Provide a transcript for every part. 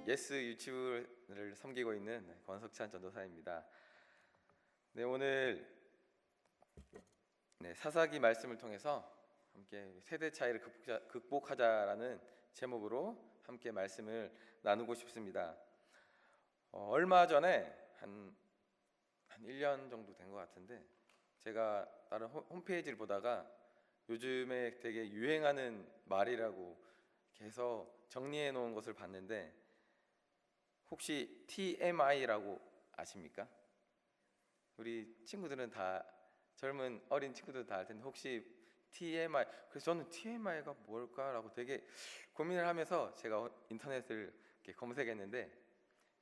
예스 유튜브를 섬기고 있는 권석찬 전도사입니다. 네, 오늘 사사기 말씀을 통해서 함께 세대 차이를 극복하자라는 제목으로 함께 말씀을 나누고 싶습니다. 얼마 전에 한 1년 정도 된 것 같은데 제가 다른 홈페이지를 보다가 요즘에 되게 유행하는 말이라고 해서 정리해 놓은 것을 봤는데, 혹시 TMI라고 아십니까? 우리 친구들은 다, 젊은 어린 친구들 다 알 텐데 혹시 TMI, 그래서 저는 TMI가 뭘까라고 되게 고민을 하면서 제가 인터넷을 이렇게 검색했는데,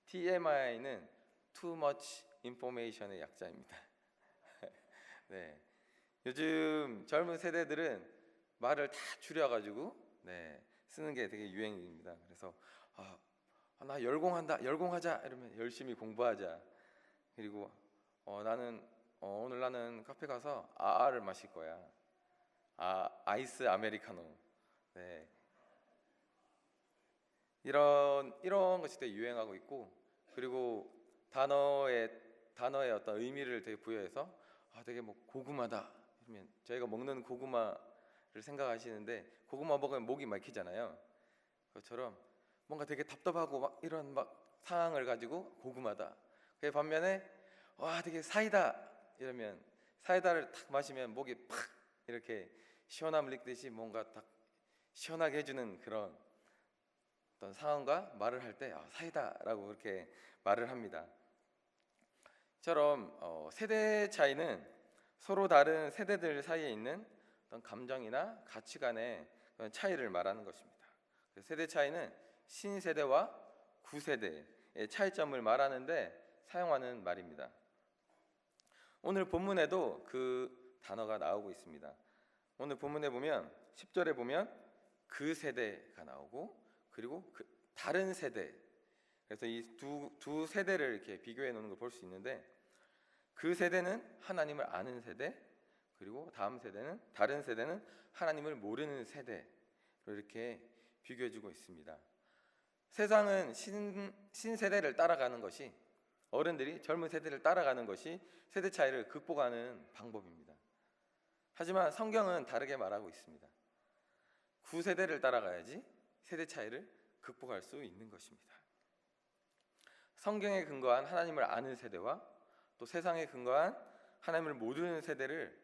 TMI는 Too Much Information의 약자입니다. 네, 요즘 젊은 세대들은 말을 다 줄여가지고 쓰는 게 되게 유행입니다. 그래서 나 열공하자 이러면 열심히 공부하자. 그리고 오늘 나는 카페 가서 아를 마실 거야. 아이스 아메리카노. 네, 이런 것이 되게 유행하고 있고, 그리고 단어의 어떤 의미를 되게 부여해서 되게 뭐 고구마다 그러면 저희가 먹는 고구마를 생각하시는데, 고구마 먹으면 목이 막히잖아요. 그것처럼 뭔가 되게 답답하고 막 이런 상황을 가지고 고구마다. 그 반면에 되게 사이다 이러면, 사이다를 탁 마시면 목이 팍 이렇게 시원함을 느끼듯이 뭔가 딱 시원하게 해주는 그런 어떤 상황과 말을 할 때 사이다라고 그렇게 말을 합니다. 이처럼 세대 차이는 서로 다른 세대들 사이에 있는 어떤 감정이나 가치관의 그런 차이를 말하는 것입니다. 세대 차이는 신세대와 구세대의 차이점을 말하는데 사용하는 말입니다. 오늘 본문에도 그 단어가 나오고 있습니다. 오늘 본문에 보면 10절에 보면 그 세대가 나오고, 그리고 그 다른 세대, 그래서 이 두 세대를 이렇게 비교해 놓는 걸 볼 수 있는데, 그 세대는 하나님을 아는 세대, 그리고 다음 세대는, 다른 세대는 하나님을 모르는 세대로 이렇게 비교해 주고 있습니다. 세상은 신세대를 따라가는 것이, 어른들이 젊은 세대를 따라가는 것이 세대 차이를 극복하는 방법입니다. 하지만 성경은 다르게 말하고 있습니다. 구세대를 따라가야지 세대 차이를 극복할 수 있는 것입니다. 성경에 근거한 하나님을 아는 세대와 또 세상에 근거한 하나님을 모르는 세대를,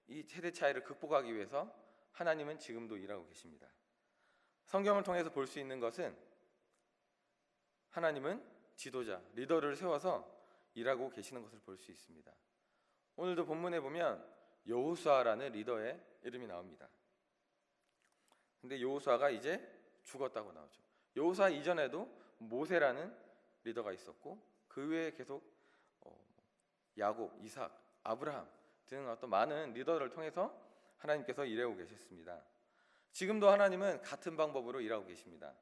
이 세대 차이를 극복하기 위해서 하나님은 지금도 일하고 계십니다. 성경을 통해서 볼 수 있는 것은 하나님은 지도자, 리더를 세워서 일하고 계시는 것을 볼 수 있습니다. 오늘도 본문에 보면 여호수아라는 리더의 이름이 나옵니다. 근데 여호수아가 이제 죽었다고 나오죠. 여호수아 이전에도 모세라는 리더가 있었고, 그 외에 계속 야곱, 이삭, 아브라함 등 어떤 많은 리더를 통해서 하나님께서 일하고 계셨습니다. 지금도 하나님은 같은 방법으로 일하고 계십니다.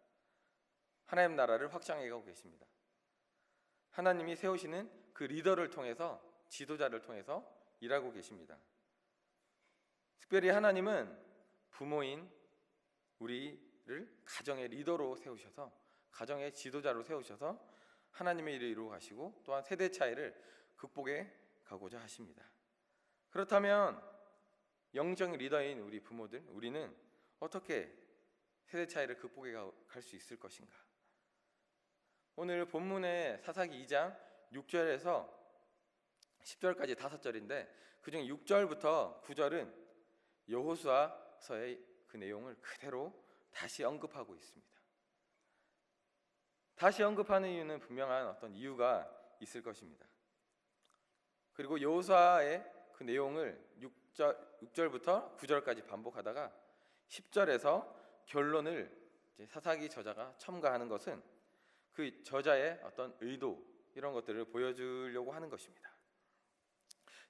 하나님 나라를 확장해 가고 계십니다. 하나님이 세우시는 그 리더를 통해서, 지도자를 통해서 일하고 계십니다. 특별히 하나님은 부모인 우리를 가정의 리더로 세우셔서, 가정의 지도자로 세우셔서 하나님의 일을 이루어 가시고, 또한 세대 차이를 극복해 가고자 하십니다. 그렇다면 영적 리더인 우리 부모들, 우리는 어떻게 세대 차이를 극복해 갈 수 있을 것인가? 오늘 본문의 사사기 2장 6절에서 10절까지 5절인데, 그중 6절부터 9절은 여호수아서의 그 내용을 그대로 다시 언급하고 있습니다. 다시 언급하는 이유는 분명한 어떤 이유가 있을 것입니다. 그리고 여호수아의 그 내용을 6절부터 9절까지 반복하다가 10절에서 결론을 사사기 저자가 첨가하는 것은 그 저자의 어떤 의도, 이런 것들을 보여주려고 하는 것입니다.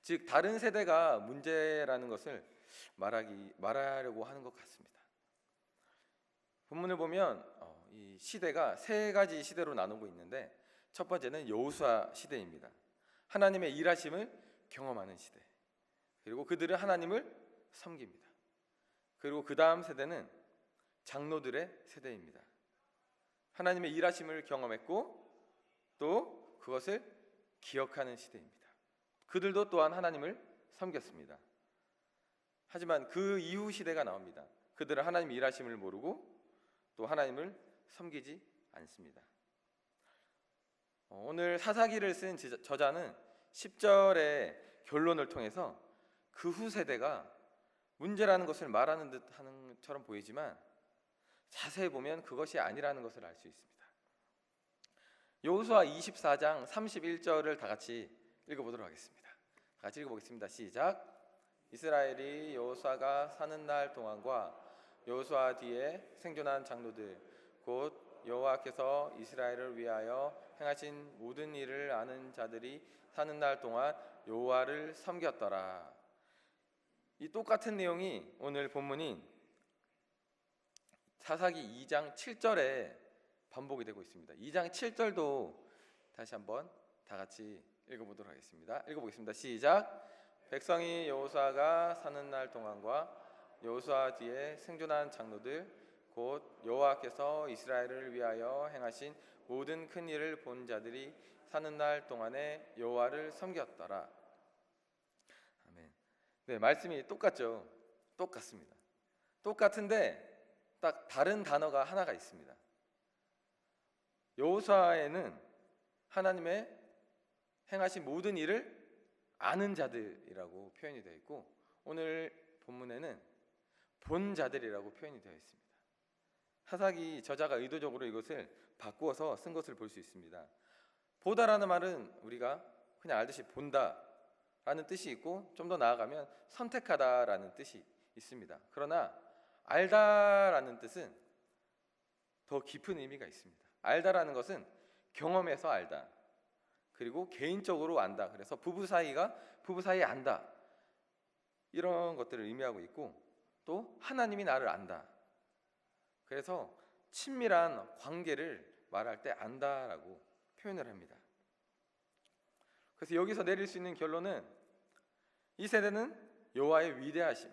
즉 다른 세대가 문제라는 것을 말하려고 하는 것 같습니다. 본문을 보면 이 시대가 세 가지 시대로 나누고 있는데, 첫 번째는 여호수아 시대입니다. 하나님의 일하심을 경험하는 시대, 그리고 그들은 하나님을 섬깁니다. 그리고 그 다음 세대는 장로들의 세대입니다. 하나님의 일하심을 경험했고 또 그것을 기억하는 시대입니다. 그들도 또한 하나님을 섬겼습니다. 하지만 그 이후 시대가 나옵니다. 그들은 하나님의 일하심을 모르고 또 하나님을 섬기지 않습니다. 오늘 사사기를 쓴 저자는 10절의 결론을 통해서 그 후 세대가 문제라는 것을 말하는 듯 하는 것처럼 보이지만 자세히 보면 그것이 아니라는 것을 알 수 있습니다. 여호수아 24장 31절을 다 같이 읽어보도록 하겠습니다. 다 같이 읽어보겠습니다. 시작. 이스라엘이 여호수아가 사는 날 동안과 여호수아 뒤에 생존한 장로들 곧 여호와께서 이스라엘을 위하여 행하신 모든 일을 아는 자들이 사는 날 동안 여호와를 섬겼더라. 이 똑같은 내용이 오늘 본문인 사사기 2장 7절에 반복이 되고 있습니다. 2장 7절도 다시 한번 다 같이 읽어보도록 하겠습니다. 읽어보겠습니다. 시작. 백성이 여호수아가 사는 날 동안과 여호수아 뒤에 생존한 장로들 곧 여호와께서 이스라엘을 위하여 행하신 모든 큰 일을 본 자들이 사는 날 동안에 여호와를 섬겼더라. 아멘. 네, 말씀이 똑같죠. 똑같습니다. 똑같은데 딱 다른 단어가 하나가 있습니다. 여호수아에는 하나님의 행하신 모든 일을 아는 자들이라고 표현이 되어 있고 오늘 본문에는 본 자들이라고 표현이 되어 있습니다. 사사기 저자가 의도적으로 이것을 바꾸어서 쓴 것을 볼 수 있습니다. 보다라는 말은 우리가 그냥 알듯이 본다라는 뜻이 있고 좀 더 나아가면 선택하다라는 뜻이 있습니다. 그러나 알다라는 뜻은 더 깊은 의미가 있습니다. 알다라는 것은 경험해서 알다. 그리고 개인적으로 안다. 그래서 부부 사이에 안다. 이런 것들을 의미하고 있고 또 하나님이 나를 안다. 그래서 친밀한 관계를 말할 때 안다라고 표현을 합니다. 그래서 여기서 내릴 수 있는 결론은 이 세대는 여호와의 위대하심,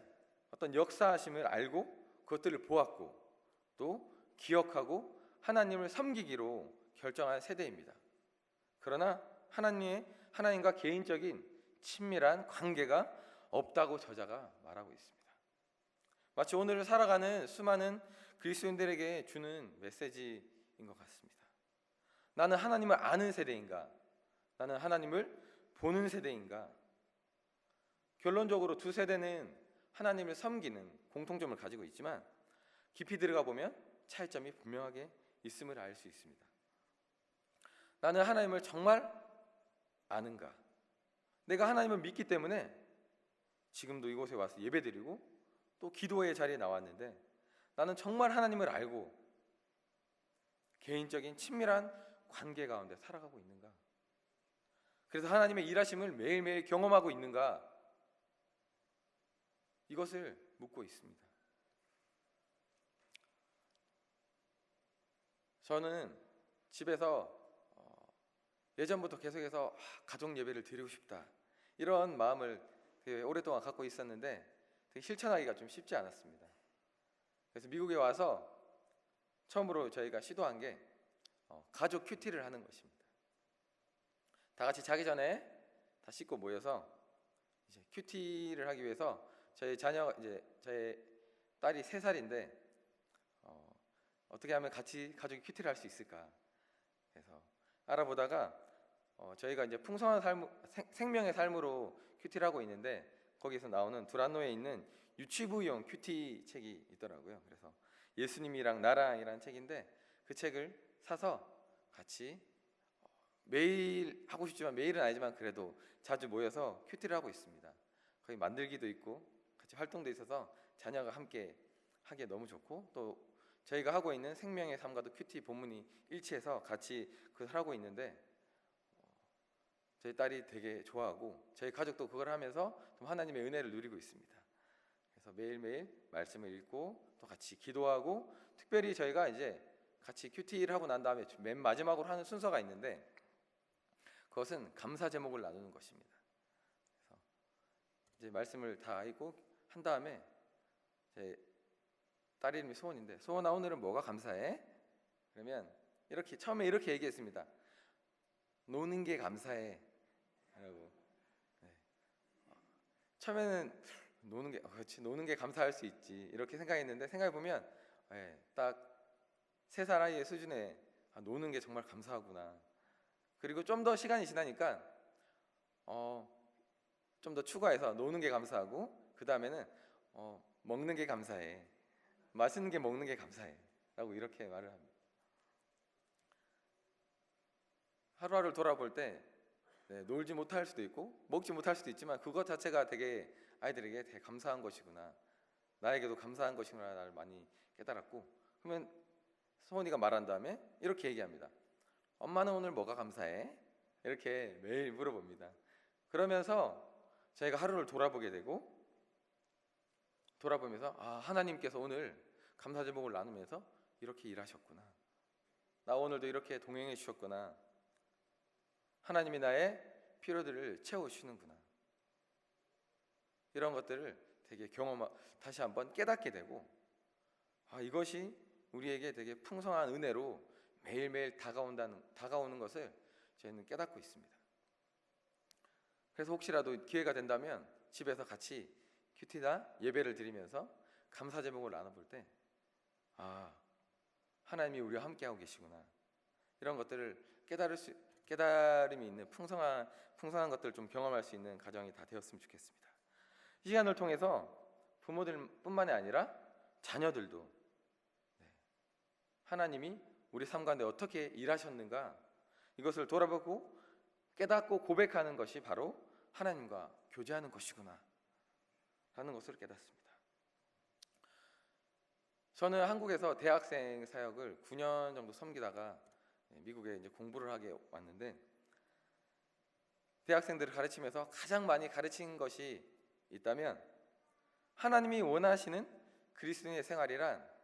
어떤 역사하심을 알고 그것들을 보았고 또 기억하고 하나님을 섬기기로 결정한 세대입니다. 그러나 하나님과 개인적인 친밀한 관계가 없다고 저자가 말하고 있습니다. 마치 오늘 살아가는 수많은 그리스도인들에게 주는 메시지인 것 같습니다. 나는 하나님을 아는 세대인가? 나는 하나님을 보는 세대인가? 결론적으로 두 세대는 하나님을 섬기는 공통점을 가지고 있지만 깊이 들어가 보면 차이점이 분명하게 있음을 알 수 있습니다. 나는 하나님을 정말 아는가? 내가 하나님을 믿기 때문에 지금도 이곳에 와서 예배드리고 또 기도의 자리에 나왔는데 나는 정말 하나님을 알고 개인적인 친밀한 관계 가운데 살아가고 있는가? 그래서 하나님의 일하심을 매일매일 경험하고 있는가? 이것을 묻고 있습니다. 저는 집에서 예전부터 계속해서 가족 예배를 드리고 싶다 이런 마음을 되게 오랫동안 갖고 있었는데 되게 실천하기가 좀 쉽지 않았습니다. 그래서 미국에 와서 처음으로 저희가 시도한 게 가족 큐티를 하는 것입니다. 다 같이 자기 전에 다 씻고 모여서 이제 큐티를 하기 위해서 저희 딸이 3살인데 어떻게 하면 같이 가족이 큐티를 할 수 있을까? 그래서 알아보다가 저희가 이제 풍성한 생명의 삶으로 큐티를 하고 있는데 거기서 나오는 두란노에 있는 유치부용 큐티 책이 있더라고요. 그래서 예수님이랑 나랑이라는 책인데 그 책을 사서 같이 매일 하고 싶지만 매일은 아니지만 그래도 자주 모여서 큐티를 하고 있습니다. 거기 만들기도 있고 같이 활동도 있어서 자녀가 함께 하기에 너무 좋고 또 저희가 하고 있는 생명의 삶과도 큐티 본문이 일치해서 같이 그걸 하고 있는데 저희 딸이 되게 좋아하고 저희 가족도 그걸 하면서 좀 하나님의 은혜를 누리고 있습니다. 그래서 매일매일 말씀을 읽고 또 같이 기도하고 특별히 저희가 이제 같이 큐티를 하고 난 다음에 맨 마지막으로 하는 순서가 있는데 그것은 감사 제목을 나누는 것입니다. 그래서 이제 말씀을 다 읽고 한 다음에 제 딸 이름이 소원인데 소원아 오늘은 뭐가 감사해? 그러면 이렇게 처음에 이렇게 얘기했습니다. 노는 게 감사해 라고. 네. 처음에는 그렇지, 노는 게 감사할 수 있지 이렇게 생각했는데, 생각해보면 딱 3살 아이의 수준에 노는 게 정말 감사하구나. 그리고 좀 더 시간이 지나니까 좀 더 추가해서 노는 게 감사하고, 그 다음에는 먹는 게 감사해, 맛있는 게 먹는 게 감사해 라고 이렇게 말을 합니다. 하루하루를 돌아볼 때 놀지 못할 수도 있고 먹지 못할 수도 있지만, 그것 자체가 되게 아이들에게 되게 감사한 것이구나, 나에게도 감사한 것이구나를 많이 깨달았고, 그러면 소원이가 말한 다음에 이렇게 얘기합니다. 엄마는 오늘 뭐가 감사해? 이렇게 매일 물어봅니다. 그러면서 저희가 하루를 돌아보게 되고, 돌아보면서 하나님께서 오늘 감사 제목을 나누면서 이렇게 일하셨구나, 나 오늘도 이렇게 동행해 주셨구나, 하나님이 나의 필요들을 채워주시는구나, 이런 것들을 되게 다시 한번 깨닫게 되고, 이것이 우리에게 되게 풍성한 은혜로 매일매일 다가오는 것을 저희는 깨닫고 있습니다. 그래서 혹시라도 기회가 된다면 집에서 같이 큐티나 예배를 드리면서 감사 제목을 나눠볼 때, 하나님이 우리와 함께하고 계시구나, 이런 것들을 깨달음이 있는 풍성한 것들을 좀 경험할 수 있는 가정이 다 되었으면 좋겠습니다. 이 시간을 통해서 부모들뿐만이 아니라 자녀들도 하나님이 우리 삶 가운데 어떻게 일하셨는가, 이것을 돌아보고 깨닫고 고백하는 것이 바로 하나님과 교제하는 것이구나 라는 것을 깨닫습니다. 저는 한국에서 대학생 사역을 9년 정도 섬기다가 미국에 이제 공부를 하게 왔는데, 대학생들을 가르치면서 가장 많이 가르친 것이 있다면, 하나님이 원하시는 그리스도인의 생활이란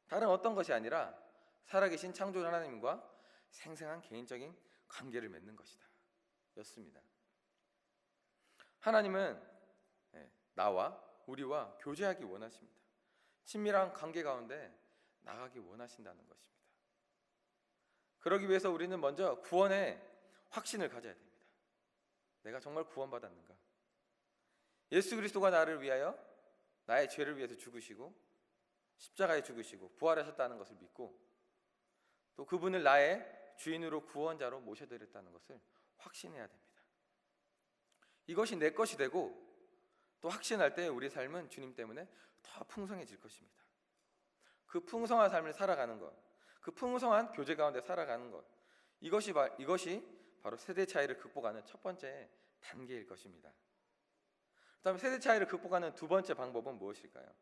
다른 어떤 것이 아니라 살아계신 창조주 하나님과 생생한 개인적인 관계를 맺는 것이다 였습니다. 하나님은 우리와 교제하기 원하십니다. 친밀한 관계 가운데 나가기 원하신다는 것입니다. 그러기 위해서 우리는 먼저 구원의 확신을 가져야 됩니다. 내가 정말 구원받았는가? 예수 그리스도가 나를 위하여, 나의 죄를 위해서 죽으시고 십자가에 죽으시고 부활하셨다는 것을 믿고, 또 그분을 나의 주인으로 구원자로 모셔드렸다는 것을 확신해야 됩니다. 이것이 내 것이 되고, 또 확신할 때 우리 삶은 주님 때문에 더 풍성해질 것입니다. 그 풍성한 삶을 살아가는 것, 그 풍성한 교제 가운데 살아가는 것, 이것이 바로 세대 차이를 극복하는 첫 번째 단계일 것입니다. 그다음에 세대 차이를 극복하는 두 번째 방법은 무엇일까요?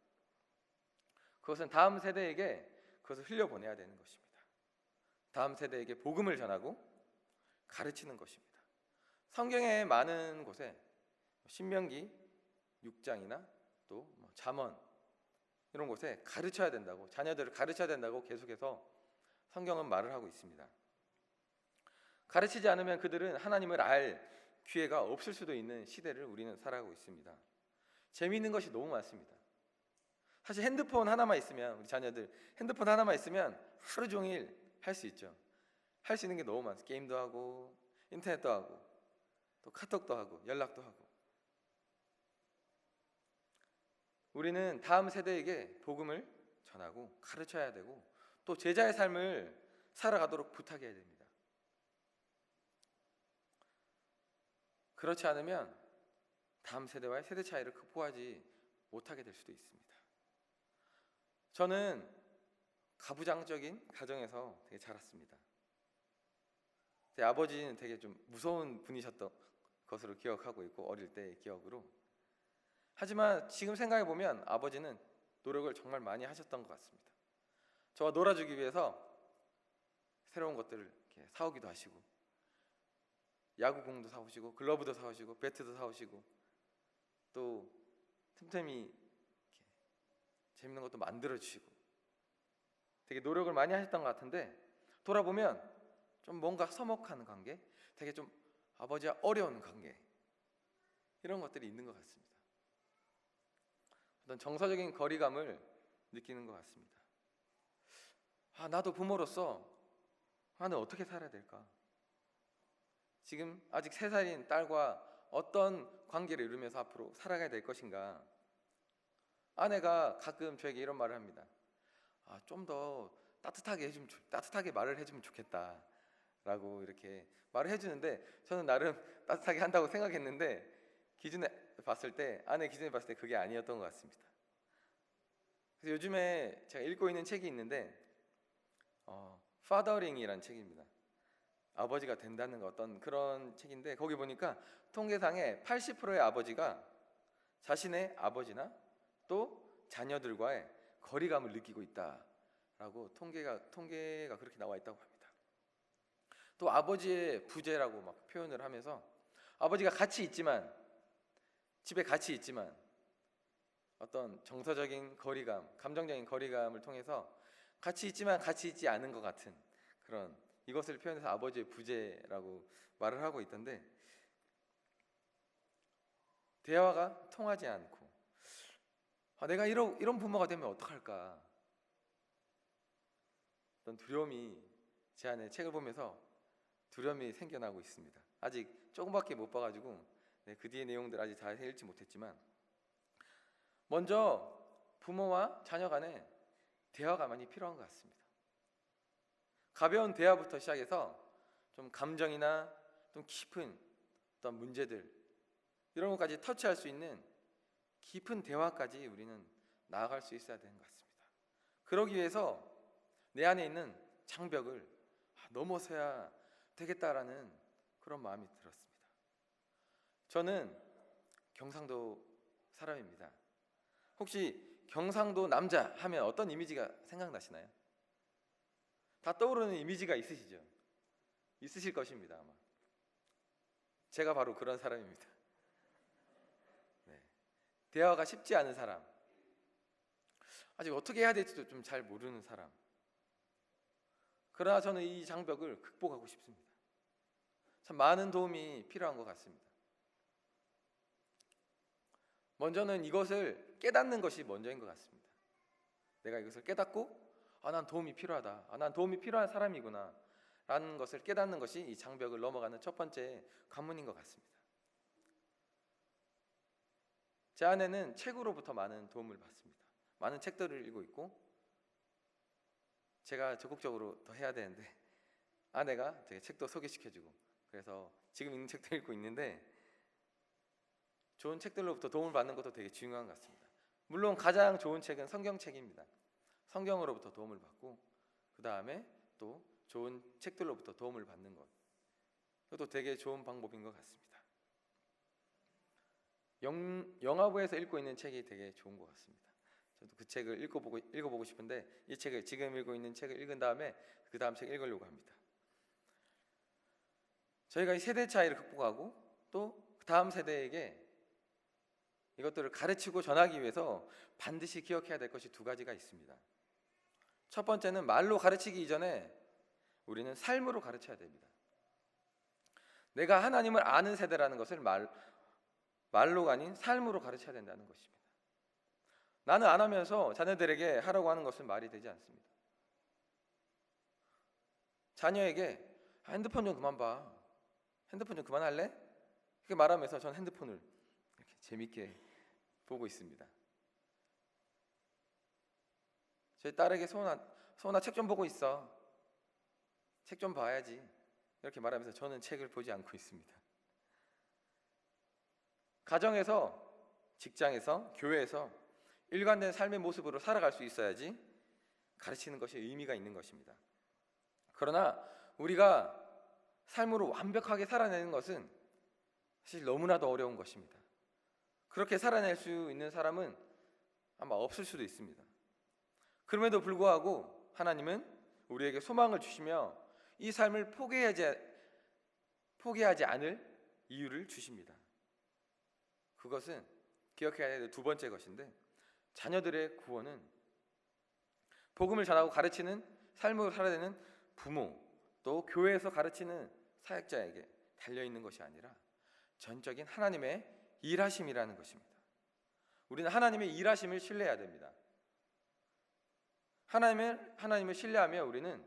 그것은 다음 세대에게 그것을 흘려보내야 되는 것입니다. 다음 세대에게 복음을 전하고 가르치는 것입니다. 성경의 많은 곳에 신명기 6장이나 또 잠언 이런 곳에 가르쳐야 된다고, 자녀들을 가르쳐야 된다고 계속해서 성경은 말을 하고 있습니다. 가르치지 않으면 그들은 하나님을 알 기회가 없을 수도 있는 시대를 우리는 살아가고 있습니다. 재미있는 것이 너무 많습니다. 사실 핸드폰 하나만 있으면, 우리 자녀들 핸드폰 하나만 있으면 하루 종일 할 수 있죠. 할 수 있는 게 너무 많습니다. 게임도 하고 인터넷도 하고 또 카톡도 하고 연락도 하고. 우리는 다음 세대에게 복음을 전하고 가르쳐야 되고, 또 제자의 삶을 살아가도록 부탁해야 됩니다. 그렇지 않으면 다음 세대와의 세대 차이를 극복하지 못하게 될 수도 있습니다. 저는 가부장적인 가정에서 되게 자랐습니다. 제 아버지는 되게 좀 무서운 분이셨던 것으로 기억하고 있고, 어릴 때의 기억으로. 하지만 지금 생각해 보면 아버지는 노력을 정말 많이 하셨던 것 같습니다. 저와 놀아주기 위해서 새로운 것들을 이렇게 사오기도 하시고, 야구공도 사오시고 글러브도 사오시고 배트도 사오시고, 또 틈틈이 재밌는 것도 만들어주시고 되게 노력을 많이 하셨던 것 같은데, 돌아보면 좀 뭔가 서먹한 관계, 되게 좀 아버지와 어려운 관계, 이런 것들이 있는 것 같습니다. 어떤 정서적인 거리감을 느끼는 것 같습니다. 나도 부모로서 나는 어떻게 살아야 될까? 지금 아직 3살인 딸과 어떤 관계를 이루면서 앞으로 살아가야 될 것인가? 아내가 가끔 저에게 이런 말을 합니다. 좀 더 따뜻하게 말을 해주면 좋겠다 라고 이렇게 말을 해주는데, 저는 나름 따뜻하게 한다고 생각했는데 아내 기준에 봤을 때 그게 아니었던 것 같습니다. 그래서 요즘에 제가 읽고 있는 책이 있는데 파더링이라는 책입니다. 아버지가 된다는 어떤 그런 책인데, 거기 보니까 통계상의 80%의 아버지가 자신의 아버지나 또 자녀들과의 거리감을 느끼고 있다라고 통계가 그렇게 나와 있다고 합니다. 또 아버지의 부재라고 막 표현을 하면서, 아버지가 집에 같이 있지만 어떤 정서적인 거리감, 감정적인 거리감을 통해서 같이 있지만 같이 있지 않은 것 같은 그런, 이것을 표현해서 아버지의 부재라고 말을 하고 있던데, 대화가 통하지 않고 내가 이런 부모가 되면 어떡할까? 어떤 두려움이, 제 안에 책을 보면서 두려움이 생겨나고 있습니다. 아직 조금밖에 못 봐가지고 그 뒤의 내용들 아직 잘 읽지 못했지만, 먼저 부모와 자녀 간에 대화가 많이 필요한 것 같습니다. 가벼운 대화부터 시작해서 좀 감정이나 좀 깊은 어떤 문제들, 이런 것까지 터치할 수 있는 깊은 대화까지 우리는 나아갈 수 있어야 되는 것 같습니다. 그러기 위해서 내 안에 있는 장벽을 넘어서야 되겠다라는 그런 마음이 들었습니다. 저는 경상도 사람입니다. 혹시 경상도 남자 하면 어떤 이미지가 생각나시나요? 다 떠오르는 이미지가 있으실 것입니다. 아마 제가 바로 그런 사람입니다. 네. 대화가 쉽지 않은 사람, 아직 어떻게 해야 될지도 좀 잘 모르는 사람. 그러나 저는 이 장벽을 극복하고 싶습니다. 참 많은 도움이 필요한 것 같습니다. 먼저는 이것을 깨닫는 것이 먼저인 것 같습니다. 내가 이것을 깨닫고 난 도움이 필요하다, 난 도움이 필요한 사람이구나 라는 것을 깨닫는 것이 이 장벽을 넘어가는 첫 번째 관문인 것 같습니다. 제 아내는 책으로부터 많은 도움을 받습니다. 많은 책들을 읽고 있고, 제가 적극적으로 더 해야 되는데 아내가 되게 책도 소개시켜주고, 그래서 지금 읽는 책도 읽고 있는데, 좋은 책들로부터 도움을 받는 것도 되게 중요한 것 같습니다. 물론 가장 좋은 책은 성경책입니다. 성경으로부터 도움을 받고, 그 다음에 또 좋은 책들로부터 도움을 받는 것, 이것도 되게 좋은 방법인 것 같습니다. 영화부에서 읽고 있는 책이 되게 좋은 것 같습니다. 저도 그 책을 읽어보고 싶은데, 이 책을, 지금 읽고 있는 책을 읽은 다음에 그 다음 책 읽으려고 합니다. 저희가 이 세대 차이를 극복하고 또 그 다음 세대에게 이것들을 가르치고 전하기 위해서 반드시 기억해야 될 것이 2가지가 있습니다. 첫 번째는 말로 가르치기 이전에 우리는 삶으로 가르쳐야 됩니다. 내가 하나님을 아는 세대라는 것을 말로가 아닌 삶으로 가르쳐야 된다는 것입니다. 나는 안 하면서 자녀들에게 하라고 하는 것은 말이 되지 않습니다. 자녀에게 핸드폰 좀 그만 봐, 핸드폰 좀 그만할래? 이렇게 말하면서 전 핸드폰을 이렇게 재밌게 보고 있습니다. 저희 딸에게 소은아 책 좀 보고 있어, 책 좀 봐야지, 이렇게 말하면서 저는 책을 보지 않고 있습니다. 가정에서, 직장에서, 교회에서 일관된 삶의 모습으로 살아갈 수 있어야지 가르치는 것이 의미가 있는 것입니다. 그러나 우리가 삶으로 완벽하게 살아내는 것은 사실 너무나도 어려운 것입니다. 그렇게 살아낼 수 있는 사람은 아마 없을 수도 있습니다. 그럼에도 불구하고 하나님은 우리에게 소망을 주시며 이 삶을 포기하지 않을 이유를 주십니다. 그것은 기억해야 될 2번째 것인데, 자녀들의 구원은 복음을 전하고 가르치는 삶으로 살아내는 부모, 또 교회에서 가르치는 사역자에게 달려있는 것이 아니라 전적인 하나님의 일하심이라는 것입니다. 우리는 하나님의 일하심을 신뢰해야 됩니다. 하나님을 신뢰하며 우리는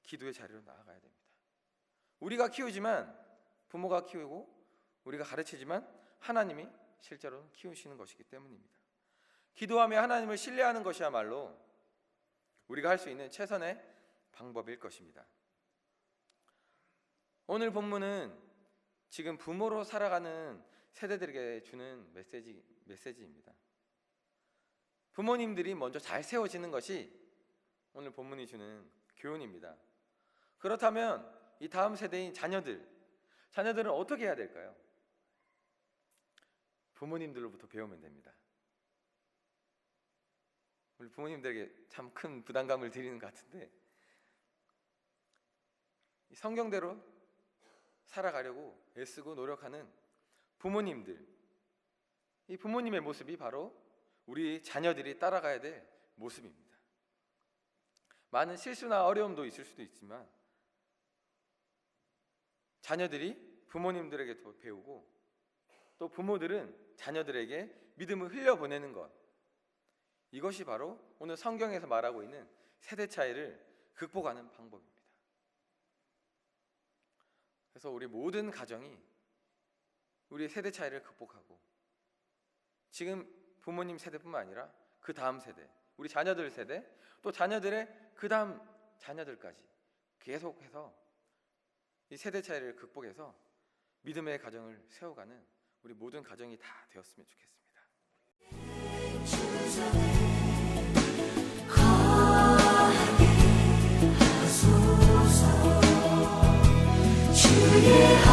기도의 자리로 나아가야 됩니다. 우리가 키우지만, 부모가 키우고 우리가 가르치지만 하나님이 실제로 키우시는 것이기 때문입니다. 기도하며 하나님을 신뢰하는 것이야말로 우리가 할 수 있는 최선의 방법일 것입니다. 오늘 본문은 지금 부모로 살아가는 세대들에게 주는 메시지입니다. 부모님들이 먼저 잘 세워지는 것이 오늘 본문이 주는 교훈입니다. 그렇다면 이 다음 세대인 자녀들은 어떻게 해야 될까요? 부모님들로부터 배우면 됩니다. 우리 부모님들에게 참 큰 부담감을 드리는 것 같은데, 성경대로 살아가려고 애쓰고 노력하는 부모님들, 이 부모님의 모습이 바로 우리 자녀들이 따라가야 될 모습입니다. 많은 실수나 어려움도 있을 수도 있지만 자녀들이 부모님들에게 배우고 또 부모들은 자녀들에게 믿음을 흘려보내는 것, 이것이 바로 오늘 성경에서 말하고 있는 세대 차이를 극복하는 방법입니다. 그래서 우리 모든 가정이 우리의 세대 차이를 극복하고 지금 부모님 세대뿐만 아니라 그 다음 세대, 우리 자녀들 세대, 또 자녀들의 그 다음 자녀들까지 계속해서 이 세대 차이를 극복해서 믿음의 가정을 세워가는 우리 모든 가정이 다 되었으면 좋겠습니다. 주의